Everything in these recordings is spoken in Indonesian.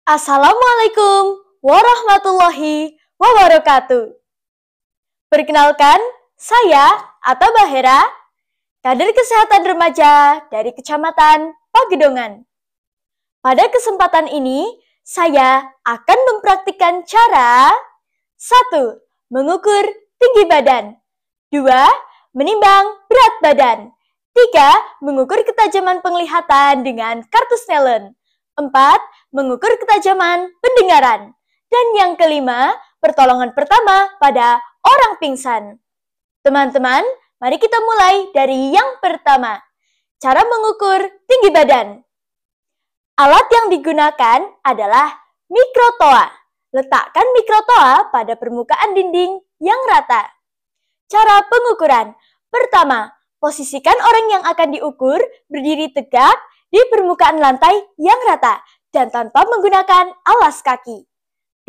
Assalamualaikum warahmatullahi wabarakatuh. Perkenalkan, saya Atta Bahera, kader kesehatan remaja dari Kecamatan Pagedongan. Pada kesempatan ini, saya akan mempraktikkan cara 1. Mengukur tinggi badan 2. Menimbang berat badan 3. Mengukur ketajaman penglihatan dengan kartu Snellen 4. Mengukur ketajaman pendengaran. Dan yang kelima, pertolongan pertama pada orang pingsan. Teman-teman, mari kita mulai dari yang pertama. Cara mengukur tinggi badan. Alat yang digunakan adalah mikrotoa. Letakkan mikrotoa pada permukaan dinding yang rata. Cara pengukuran. Pertama, posisikan orang yang akan diukur berdiri tegak di permukaan lantai yang rata dan tanpa menggunakan alas kaki.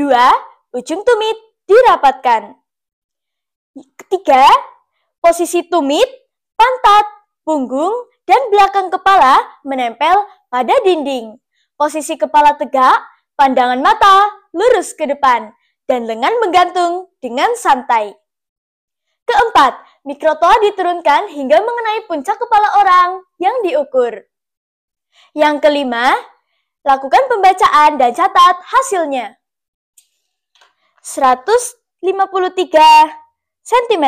2. Ujung tumit dirapatkan. Ketiga, posisi tumit, pantat, punggung, dan belakang kepala menempel pada dinding. Posisi kepala tegak, pandangan mata lurus ke depan, dan lengan menggantung dengan santai. Keempat, mikrotoa diturunkan hingga mengenai puncak kepala orang yang diukur. Yang kelima, lakukan pembacaan dan catat hasilnya. 153 cm.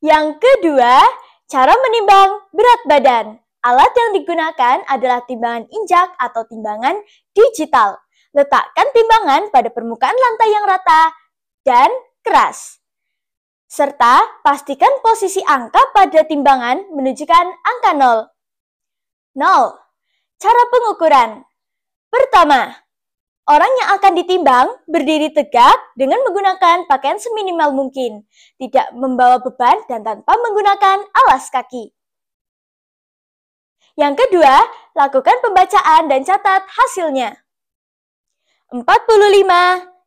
Yang kedua, cara menimbang berat badan. Alat yang digunakan adalah timbangan injak atau timbangan digital. Letakkan timbangan pada permukaan lantai yang rata dan keras. Serta pastikan posisi angka pada timbangan menunjukkan angka 0. 0. Cara pengukuran. Pertama, orang yang akan ditimbang berdiri tegak dengan menggunakan pakaian seminimal mungkin, tidak membawa beban dan tanpa menggunakan alas kaki. Yang kedua, lakukan pembacaan dan catat hasilnya. 45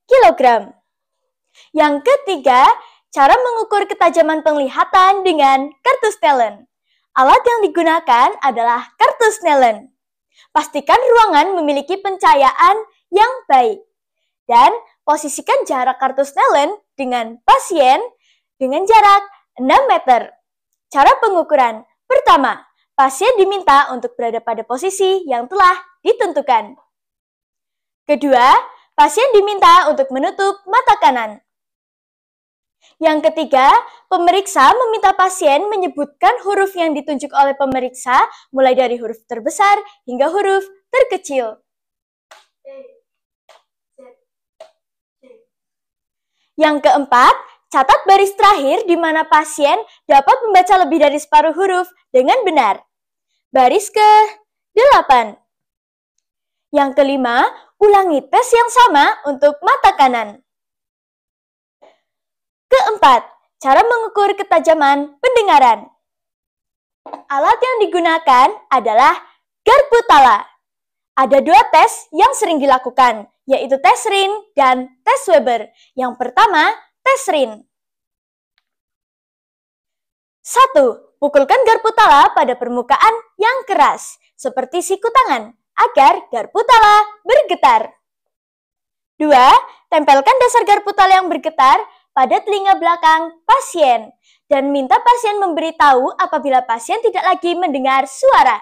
kg. Yang ketiga, cara mengukur ketajaman penglihatan dengan kartu Snellen. Alat yang digunakan adalah kartu Snellen. Pastikan ruangan memiliki pencahayaan yang baik. Dan posisikan jarak kartu Snellen dengan pasien dengan jarak 6 meter. Cara pengukuran. Pertama, pasien diminta untuk berada pada posisi yang telah ditentukan. Kedua, pasien diminta untuk menutup mata kanan. Yang ketiga, pemeriksa meminta pasien menyebutkan huruf yang ditunjuk oleh pemeriksa mulai dari huruf terbesar hingga huruf terkecil. Yang keempat, catat baris terakhir di mana pasien dapat membaca lebih dari separuh huruf dengan benar. Baris ke-8. Yang kelima, ulangi tes yang sama untuk mata kanan. Keempat, cara mengukur ketajaman pendengaran. Alat yang digunakan adalah garpu tala. Ada 2 tes yang sering dilakukan, yaitu tes Rin dan tes Weber. Yang pertama, tes Rin. 1. Pukulkan garpu tala pada permukaan yang keras, seperti siku tangan, agar garpu tala bergetar. 2. Tempelkan dasar garpu tala yang bergetar pada telinga belakang pasien dan minta pasien memberitahu apabila pasien tidak lagi mendengar suara.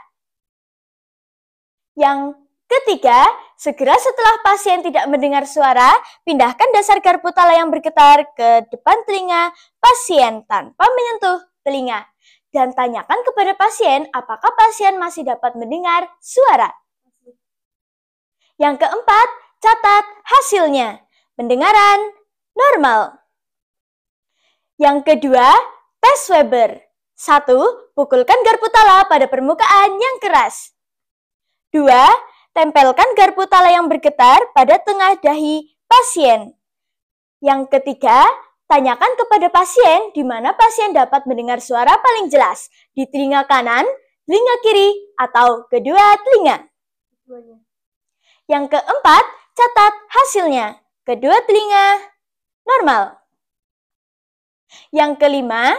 Yang ketiga, segera setelah pasien tidak mendengar suara, pindahkan dasar garpu tala yang bergetar ke depan telinga pasien tanpa menyentuh telinga dan tanyakan kepada pasien apakah pasien masih dapat mendengar suara. Yang keempat, catat hasilnya. Pendengaran normal. Yang kedua, tes Weber. 1. Pukulkan garpu tala pada permukaan yang keras. 2. Tempelkan garpu tala yang bergetar pada tengah dahi pasien. Yang ketiga, tanyakan kepada pasien di mana pasien dapat mendengar suara paling jelas, di telinga kanan, telinga kiri, atau kedua telinga. Yang keempat, catat hasilnya. Kedua telinga normal. Yang kelima,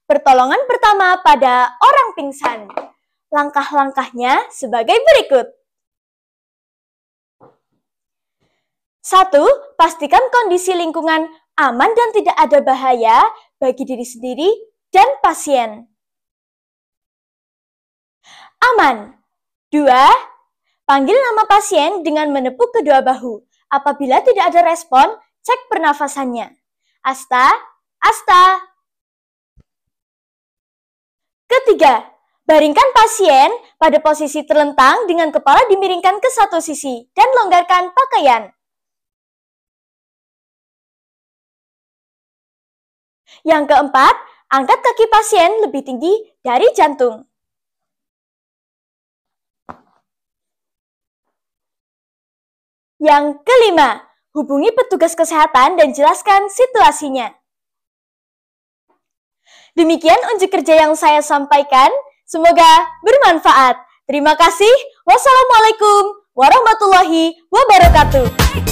pertolongan pertama pada orang pingsan. Langkah-langkahnya sebagai berikut. 1. Pastikan kondisi lingkungan aman dan tidak ada bahaya bagi diri sendiri dan pasien. Aman. 2. Panggil nama pasien dengan menepuk kedua bahu. Apabila tidak ada respon, cek pernafasannya. Asta, Asta. Ketiga, baringkan pasien pada posisi terlentang dengan kepala dimiringkan ke satu sisi dan longgarkan pakaian. Yang keempat, angkat kaki pasien lebih tinggi dari jantung. Yang kelima, hubungi petugas kesehatan dan jelaskan situasinya. Demikian unjuk kerja yang saya sampaikan. Semoga bermanfaat. Terima kasih. Wassalamualaikum warahmatullahi wabarakatuh.